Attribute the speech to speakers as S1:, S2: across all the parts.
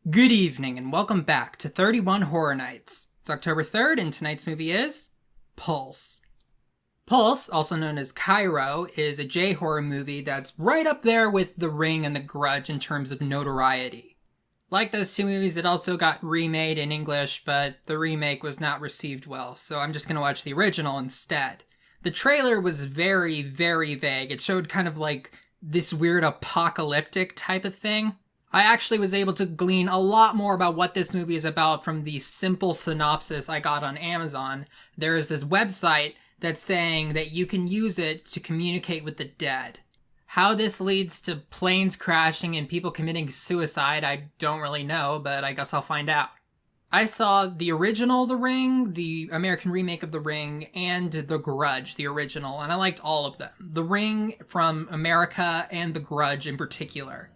S1: Good evening and welcome back to 31 Horror Nights. It's October 3rd and tonight's movie is Pulse. Pulse, also known as Cairo, is a J-horror movie that's right up there with The Ring and The Grudge in terms of notoriety. Like those two movies, it also got remade in English, but the remake was not received well, so I'm just going to watch the original instead. The trailer was very, very vague. It showed kind of like this weird apocalyptic type of thing. I actually was able to glean a lot more about what this movie is about from the simple synopsis I got on Amazon. There is this website that's saying that you can use it to communicate with the dead. How this leads to planes crashing and people committing suicide, I don't really know, but I guess I'll find out. I saw the original The Ring, the American remake of The Ring, and The Grudge, the original, and I liked all of them. The Ring from America and The Grudge in particular.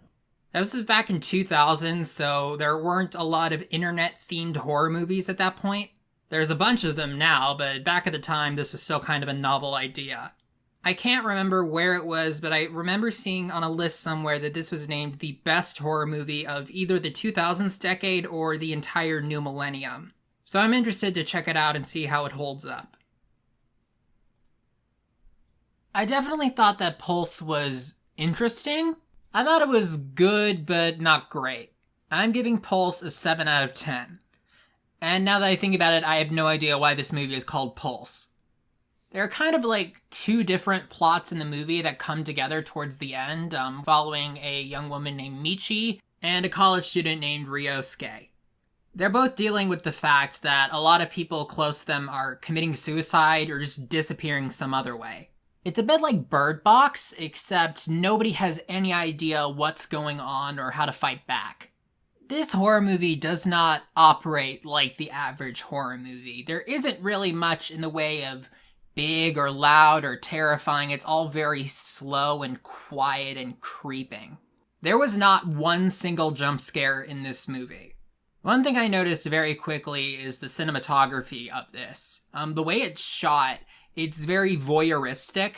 S1: That was back in 2000, so there weren't a lot of internet-themed horror movies at that point. There's a bunch of them now, but back at the time, this was still kind of a novel idea. I can't remember where it was, but I remember seeing on a list somewhere that this was named the best horror movie of either the 2000s decade or the entire new millennium. So I'm interested to check it out and see how it holds up. I definitely thought that Pulse was interesting. I thought it was good, but not great. I'm giving Pulse a 7 out of 10. And now that I think about it, I have no idea why this movie is called Pulse. There are kind of like two different plots in the movie that come together towards the end, following a young woman named Michi and a college student named Ryosuke. They're both dealing with the fact that a lot of people close to them are committing suicide or just disappearing some other way. It's a bit like Birdbox, except nobody has any idea what's going on or how to fight back. This horror movie does not operate like the average horror movie. There isn't really much in the way of big or loud or terrifying. It's all very slow and quiet and creeping. There was not one single jump scare in this movie. One thing I noticed very quickly is the cinematography of this. The way it's shot, it's very voyeuristic.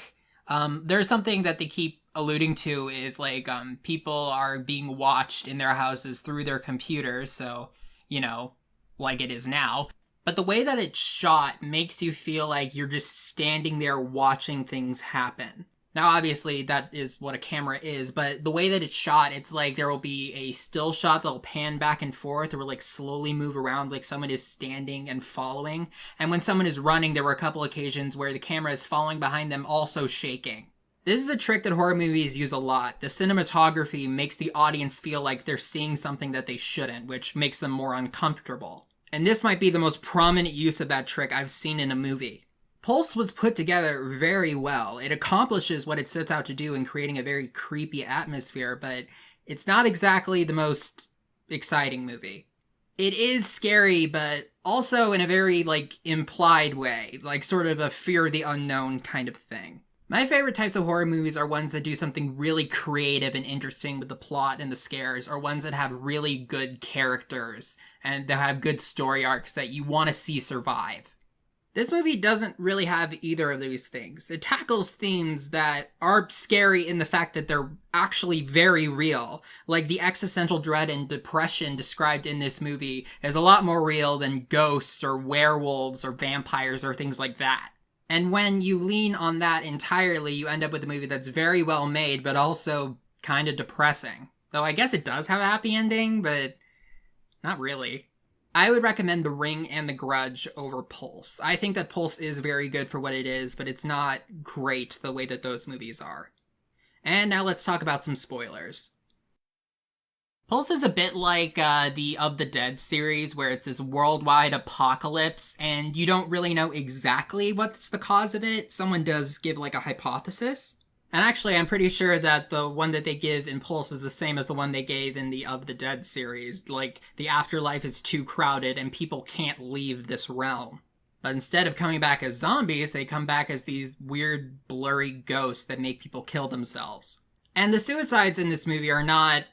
S1: There's something that they keep alluding to is like people are being watched in their houses through their computers, so, like it is now. But the way that it's shot makes you feel like you're just standing there watching things happen. Now, obviously, that is what a camera is, but the way that it's shot, it's like there will be a still shot that'll pan back and forth or will like slowly move around like someone is standing and following. And when someone is running, there were a couple occasions where the camera is following behind them, also shaking. This is a trick that horror movies use a lot. The cinematography makes the audience feel like they're seeing something that they shouldn't, which makes them more uncomfortable. And this might be the most prominent use of that trick I've seen in a movie. Pulse was put together very well. It accomplishes what it sets out to do in creating a very creepy atmosphere, but it's not exactly the most exciting movie. It is scary, but also in a very, implied way, like sort of a fear of the unknown kind of thing. My favorite types of horror movies are ones that do something really creative and interesting with the plot and the scares, or ones that have really good characters and that have good story arcs that you want to see survive. This movie doesn't really have either of these things. It tackles themes that are scary in the fact that they're actually very real. Like the existential dread and depression described in this movie is a lot more real than ghosts or werewolves or vampires or things like that. And when you lean on that entirely, you end up with a movie that's very well made, but also kind of depressing. Though I guess it does have a happy ending, but not really. I would recommend The Ring and The Grudge over Pulse. I think that Pulse is very good for what it is, but it's not great the way that those movies are. And now let's talk about some spoilers. Pulse is a bit like the Of the Dead series, where it's this worldwide apocalypse, and you don't really know exactly what's the cause of it. Someone does give a hypothesis. And actually, I'm pretty sure that the one that they give in Pulse is the same as the one they gave in the Of the Dead series. Like, the afterlife is too crowded and people can't leave this realm. But instead of coming back as zombies, they come back as these weird, blurry ghosts that make people kill themselves. And the suicides in this movie are not,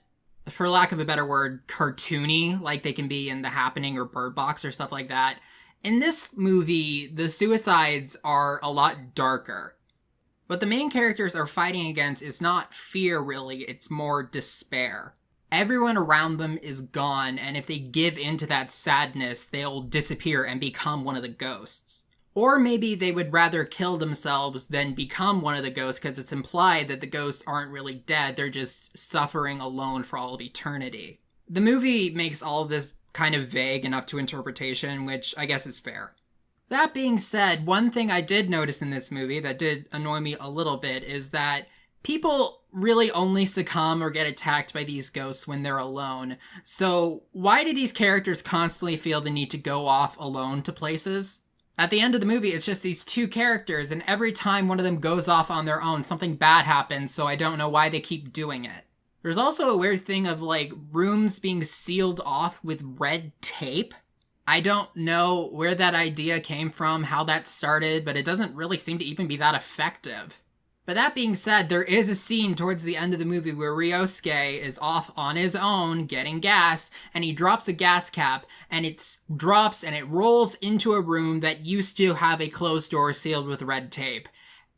S1: for lack of a better word, cartoony, like they can be in The Happening or Birdbox or stuff like that. In this movie, the suicides are a lot darker. What the main characters are fighting against is not fear, really, it's more despair. everyone around them is gone, and if they give in to that sadness, they'll disappear and become one of the ghosts. Or maybe they would rather kill themselves than become one of the ghosts, because it's implied that the ghosts aren't really dead, they're just suffering alone for all of eternity. The movie makes all of this kind of vague and up to interpretation, which I guess is fair. That being said, one thing I did notice in this movie that did annoy me a little bit is that people really only succumb or get attacked by these ghosts when they're alone. So why do these characters constantly feel the need to go off alone to places? At the end of the movie, it's just these two characters, and every time one of them goes off on their own, something bad happens, so I don't know why they keep doing it. There's also a weird thing of, like, rooms being sealed off with red tape. I don't know where that idea came from, how that started, but it doesn't really seem to even be that effective. But that being said, there is a scene towards the end of the movie where Ryosuke is off on his own getting gas, and he drops a gas cap, and it drops and it rolls into a room that used to have a closed door sealed with red tape.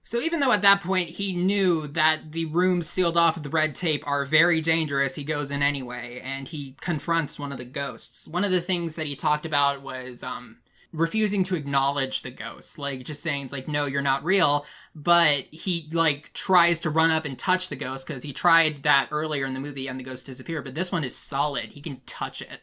S1: So even though at that point he knew that the rooms sealed off with the red tape are very dangerous, he goes in anyway, and he confronts one of the ghosts. One of the things that he talked about was refusing to acknowledge the ghosts, like just saying it's like, no, you're not real, but he like tries to run up and touch the ghost because he tried that earlier in the movie and the ghost disappeared, but this one is solid. He can touch it.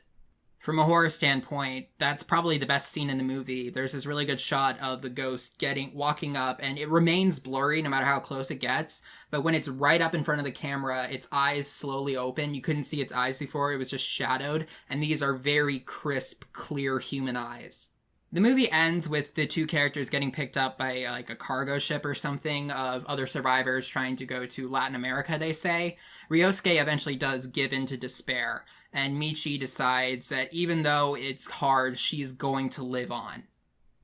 S1: From a horror standpoint, that's probably the best scene in the movie. There's this really good shot of the ghost walking up, and it remains blurry no matter how close it gets, but when it's right up in front of the camera, its eyes slowly open. You couldn't see its eyes before, it was just shadowed, and these are very crisp, clear human eyes. The movie ends with the two characters getting picked up by like a cargo ship or something of other survivors trying to go to Latin America, they say. Ryosuke eventually does give in to despair, and Michi decides that even though it's hard, she's going to live on.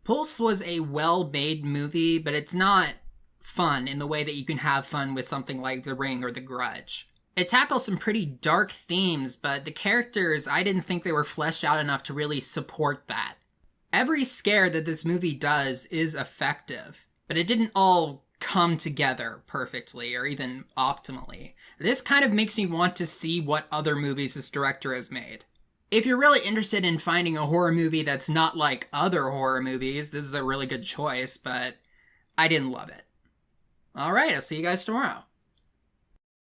S1: Pulse was a well-made movie, but it's not fun in the way that you can have fun with something like The Ring or The Grudge. It tackles some pretty dark themes, but the characters, I didn't think they were fleshed out enough to really support that. Every scare that this movie does is effective, but it didn't all come together perfectly or even optimally. This kind of makes me want to see what other movies this director has made. If you're really interested in finding a horror movie that's not like other horror movies, this is a really good choice, but I didn't love it. Alright, I'll see you guys tomorrow.